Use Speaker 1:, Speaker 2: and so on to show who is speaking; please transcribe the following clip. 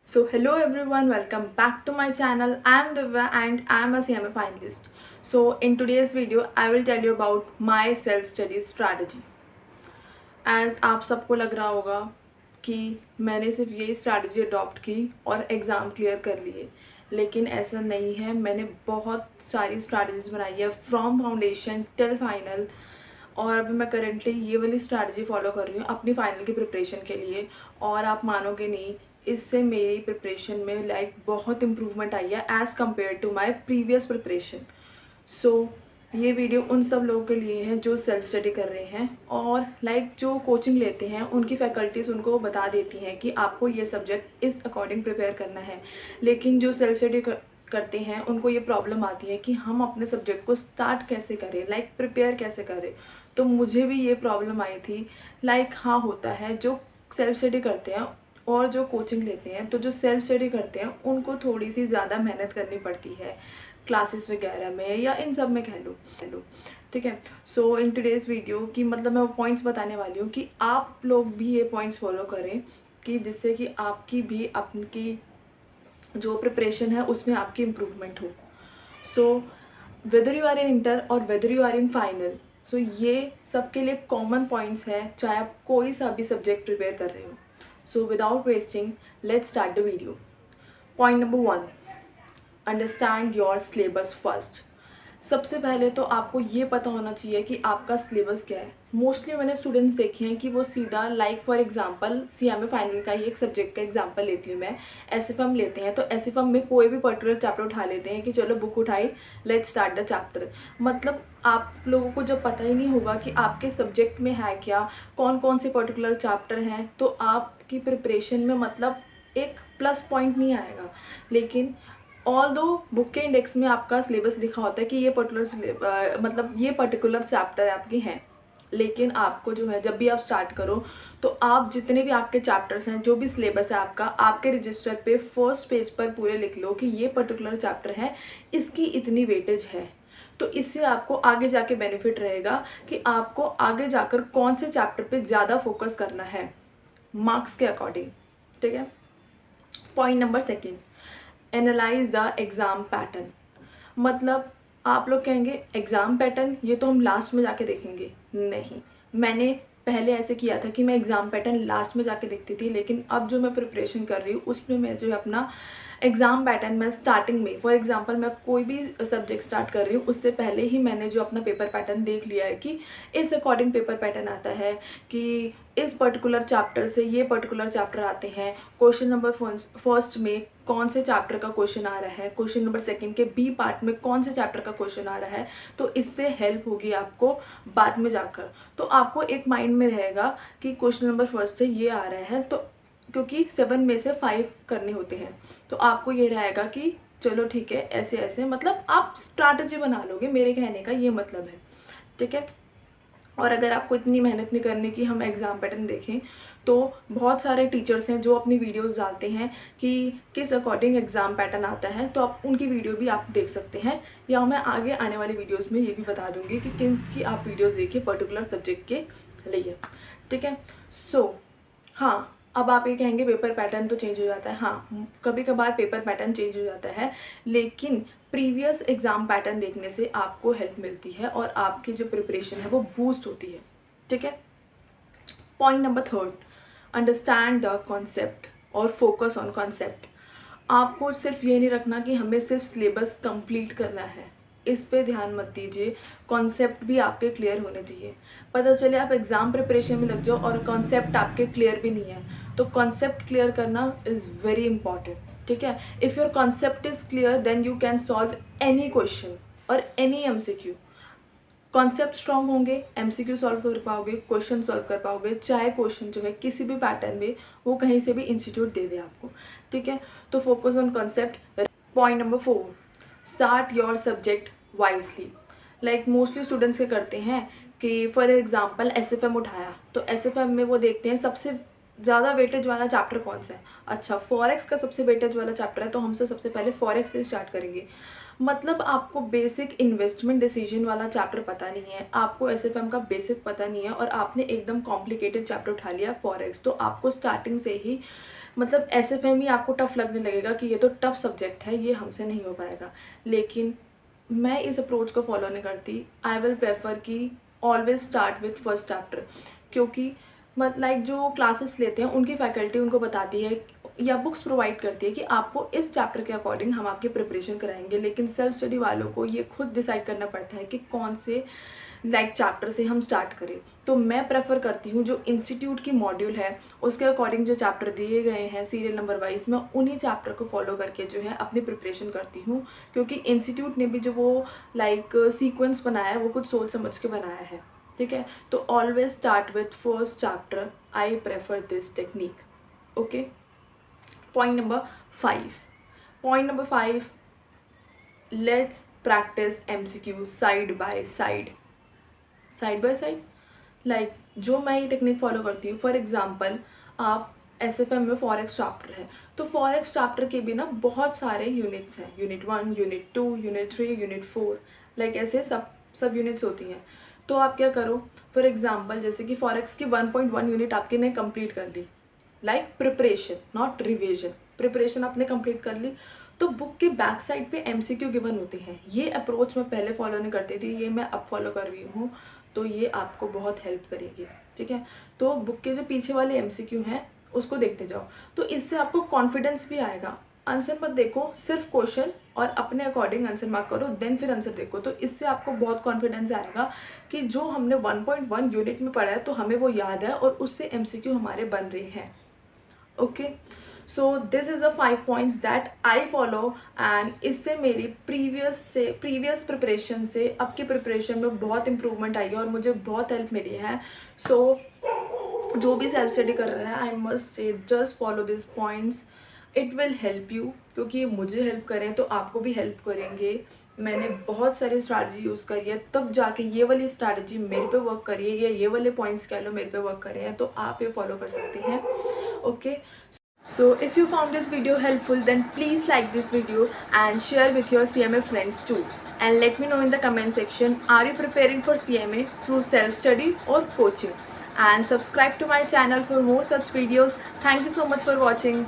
Speaker 1: So hello everyone, welcome back to my channel. I am Divya and I am a CMA finalist. So in today's video, I will tell you about my self-study strategy. As आप सबको लग रहा होगा कि मैंने सिर्फ यही strategy adopt की और एग्ज़ाम क्लियर कर लिए, लेकिन ऐसा नहीं है। मैंने बहुत सारी स्ट्रैटेजीज बनाई है फ्रॉम फाउंडेशन टिल फाइनल, और अभी मैं करेंटली ये वाली स्ट्रैटेजी फॉलो कर रही हूँ अपनी फाइनल की प्रिपरेशन के लिए। और आप मानोगे नहीं, इससे मेरी प्रिपरेशन में बहुत इम्प्रूवमेंट आई है as compared to my previous preparation. So ये वीडियो उन सब लोगों के लिए है जो सेल्फ स्टडी कर रहे हैं और जो कोचिंग लेते हैं उनकी फैकल्टीज़ उनको बता देती हैं कि आपको ये सब्जेक्ट इस अकॉर्डिंग प्रिपेयर करना है। लेकिन जो सेल्फ स्टडी करते हैं उनको ये प्रॉब्लम आती है कि हम अपने सब्जेक्ट को स्टार्ट कैसे करें, प्रिपेयर कैसे करें। तो मुझे भी ये प्रॉब्लम आई थी। हाँ, होता है जो सेल्फ स्टडी करते हैं और जो कोचिंग लेते हैं, तो जो सेल्फ स्टडी करते हैं उनको थोड़ी सी ज़्यादा मेहनत करनी पड़ती है क्लासेस वगैरह में या इन सब में कह लो। ठीक है। सो इन टुडेज़ वीडियो की मैं वो पॉइंट्स बताने वाली हूँ कि आप लोग भी ये पॉइंट्स फॉलो करें कि जिससे कि आपकी भी अपनी जो प्रिपरेशन है उसमें आपकी इम्प्रूवमेंट हो। So whether you are in inter और whether you are in final, so ये सबके लिए कॉमन पॉइंट्स हैं, चाहे आप कोई सा भी सब्जेक्ट प्रिपेयर कर रहे हो। So without wasting let's start the video. Point number 1, understand your syllabus first. सबसे पहले तो आपको ये पता होना चाहिए कि आपका सिलेबस क्या है। मोस्टली मैंने स्टूडेंट्स देखे हैं कि वो सीधा फॉर एग्जांपल सीएमए फाइनल का ही एक सब्जेक्ट का एग्जांपल लेती हूँ मैं, एसएफएम लेते हैं। तो एसएफएम में कोई भी पर्टिकुलर चैप्टर उठा लेते हैं कि चलो बुक उठाई, लेट्स स्टार्ट द चैप्टर। मतलब आप लोगों को जब पता ही नहीं होगा कि आपके सब्जेक्ट में है क्या, कौन कौन से पर्टिकुलर चैप्टर हैं, तो आपकी प्रिपरेशन में एक प्लस पॉइंट नहीं आएगा। लेकिन ऑल दो बुक के इंडेक्स में आपका सिलेबस लिखा होता है कि ये ये पर्टिकुलर चैप्टर आपके हैं, लेकिन आपको जो है जब भी आप स्टार्ट करो तो आप जितने भी आपके चैप्टर्स हैं, जो भी सिलेबस है आपका, आपके रजिस्टर पे फर्स्ट पेज पर पूरे लिख लो कि ये पर्टिकुलर चैप्टर है, इसकी इतनी वेटेज है। तो इससे आपको आगे जाके बेनिफिट रहेगा कि आपको आगे जाकर कौन से चैप्टर पे ज़्यादा फोकस करना है मार्क्स के अकॉर्डिंग। ठीक है। Point number 2, analyse the exam pattern. मतलब आप लोग कहेंगे एग्ज़ाम पैटर्न ये तो हम लास्ट में जाके देखेंगे। नहीं, मैंने पहले ऐसे किया था कि मैं एग्ज़ाम पैटर्न लास्ट में जाके देखती थी, लेकिन अब जो मैं प्रिपरेशन कर रही हूँ उसमें मैं जो है अपना एग्ज़ाम पैटर्न मैं स्टार्टिंग में, फॉर एग्जांपल मैं कोई भी सब्जेक्ट स्टार्ट कर रही हूँ उससे पहले ही मैंने जो अपना पेपर पैटर्न देख लिया है कि इस अकॉर्डिंग पेपर पैटर्न आता है कि इस पर्टिकुलर चैप्टर से ये पर्टिकुलर चैप्टर आते हैं। क्वेश्चन नंबर फर्स्ट में कौन से चैप्टर का क्वेश्चन आ रहा है, क्वेश्चन नंबर 2 के बी पार्ट में कौन से चैप्टर का क्वेश्चन आ रहा है। तो इससे हेल्प होगी आपको बाद में जाकर। तो आपको एक माइंड में रहेगा कि क्वेश्चन नंबर फर्स्ट से ये आ रहा है, तो क्योंकि 7 में से 5 करने होते हैं, तो आपको ये रहेगा कि चलो ठीक है, ऐसे ऐसे आप स्ट्रैटेजी बना लोगे, मेरे कहने का ये मतलब है। ठीक है। और अगर आपको इतनी मेहनत नहीं करनी कि हम एग्ज़ाम पैटर्न देखें, तो बहुत सारे टीचर्स हैं जो अपनी वीडियोस डालते हैं कि किस अकॉर्डिंग एग्ज़ाम पैटर्न आता है, तो आप उनकी वीडियो भी आप देख सकते हैं, या मैं आगे आने वाली वीडियोस में ये भी बता दूंगी कि किन की आप वीडियोस देखिए पर्टिकुलर सब्जेक्ट के लिए। ठीक है। सो हाँ, अब आप ये कहेंगे पेपर पैटर्न तो चेंज हो जाता है। हाँ, कभी कभार पेपर पैटर्न चेंज हो जाता है, लेकिन प्रीवियस एग्ज़ाम पैटर्न देखने से आपको हेल्प मिलती है और आपकी जो प्रिपरेशन है वो बूस्ट होती है। ठीक है। Point number 3, understand the concept और फोकस ऑन कॉन्सेप्ट। आपको सिर्फ ये नहीं रखना कि हमें सिर्फ सिलेबस कंप्लीट करना है, इस पे ध्यान मत दीजिए, कॉन्सेप्ट भी आपके क्लियर होने चाहिए। पता चले आप एग्ज़ाम प्रिपरेशन में लग जाओ और कॉन्सेप्ट आपके क्लियर भी नहीं है, तो कॉन्सेप्ट क्लियर करना इज़ वेरी इंपॉर्टेंट। ठीक है। If your concept is clear then you can solve any question और एनी एमसीक्यू। कॉन्सेप्ट स्ट्रॉन्ग होंगे, एमसीक्यू सॉल्व कर पाओगे, क्वेश्चन सॉल्व कर पाओगे, चाहे क्वेश्चन जो है किसी भी पैटर्न में वो कहीं से भी इंस्टीट्यूट दे दे आपको। ठीक है। तो focus on concept. Point number 4, start your subject wisely. Mostly students क्या करते हैं कि फॉर एग्जांपल एसएफएम उठाया, तो एसएफएम में वो देखते हैं सबसे ज़्यादा वेटेज वाला चैप्टर कौन सा है। अच्छा, फॉरेक्स का सबसे वेटेज वाला चैप्टर है, तो हमसे सबसे पहले फॉरेक्स से स्टार्ट करेंगे। आपको बेसिक इन्वेस्टमेंट डिसीजन वाला चैप्टर पता नहीं है, आपको एसएफएम का बेसिक पता नहीं है और आपने एकदम कॉम्प्लिकेटेड चैप्टर उठा लिया फॉरेक्स, तो आपको स्टार्टिंग से ही मतलब एसएफएम ही आपको टफ़ लगने लगेगा कि ये तो टफ़ सब्जेक्ट है, ये हमसे नहीं हो पाएगा। लेकिन मैं इस अप्रोच को फॉलो नहीं करती। आई विल प्रेफर कि always start with first chapter, क्योंकि लाइक जो क्लासेस लेते हैं उनकी फैकल्टी उनको बताती है या बुक्स प्रोवाइड करती है कि आपको इस चैप्टर के अकॉर्डिंग हम आपकी प्रिपरेशन कराएंगे, लेकिन सेल्फ स्टडी वालों को ये खुद डिसाइड करना पड़ता है कि कौन से चैप्टर से हम स्टार्ट करें। तो मैं प्रेफर करती हूँ जो इंस्टीट्यूट की मॉड्यूल है उसके अकॉर्डिंग जो चैप्टर दिए गए हैं सीरियल नंबर वाइज, मैं उन्हीं चैप्टर को फॉलो करके जो है अपनी प्रिपरेशन करती हूँ, क्योंकि इंस्टीट्यूट ने भी जो वो सीक्वेंस बनाया है वो कुछ सोच समझ के बनाया है। ठीक है, तो always start with first chapter, I prefer this technique. Okay, point number 5, let's practice MCQ side by side. Like जो मैं ये टेक्निक फॉलो करती हूँ, फॉर एग्जांपल आप SFM में फॉरेक्स चैप्टर है, तो फॉरेक्स चैप्टर के भी ना बहुत सारे यूनिट्स हैं, unit 1, unit 2, unit 3, unit 4, like ऐसे सब यूनिट्स होती हैं। तो आप क्या करो, फॉर एग्जांपल जैसे कि फॉरेक्स की 1.1 यूनिट आपकी ने कंप्लीट कर ली, like preparation not revision, preparation आपने कंप्लीट कर ली, तो बुक के बैक साइड पे MCQ गिवन होते हैं। ये अप्रोच मैं पहले फॉलो नहीं करती थी, ये मैं अब फॉलो कर रही हूँ, तो ये आपको बहुत हेल्प करेगी। ठीक है, तो बुक के जो पीछे वाले MCQ हैं उसको देखते जाओ, तो इससे आपको कॉन्फिडेंस भी आएगा। आंसर मत देखो, सिर्फ क्वेश्चन और अपने अकॉर्डिंग आंसर मार्क करो, देन फिर आंसर देखो, तो इससे आपको बहुत कॉन्फिडेंस आएगा कि जो हमने 1.1 यूनिट में पढ़ा है तो हमें वो याद है और उससे MCQ हमारे बन रहे हैं। Okay, so this is a 5 points that I follow, and इससे मेरी प्रीवियस प्रिपरेशन से अब की प्रिपरेशन में बहुत इंप्रूवमेंट आई है और मुझे बहुत हेल्प मिली है। सो जो भी सेल्फ स्टडी कर रहा है, I must say just follow this points, it will help you, क्योंकि मुझे हेल्प करें तो आपको भी हेल्प करेंगे। मैंने बहुत सारी स्ट्रैटेजी यूज़ करी है, तब जाके ये वाली स्ट्रैटेजी मेरे पे वर्क करी है, या ये वाले पॉइंट्स कह लो मेरे पे वर्क करे हैं, तो आप ये फॉलो कर सकते हैं। Okay, so if you found this video helpful, then please like this video and share with your CMA friends too, and let me know in the comment section, are you preparing for CMA through self study or coaching, and subscribe to my channel for more such videos. Thank you so much for watching.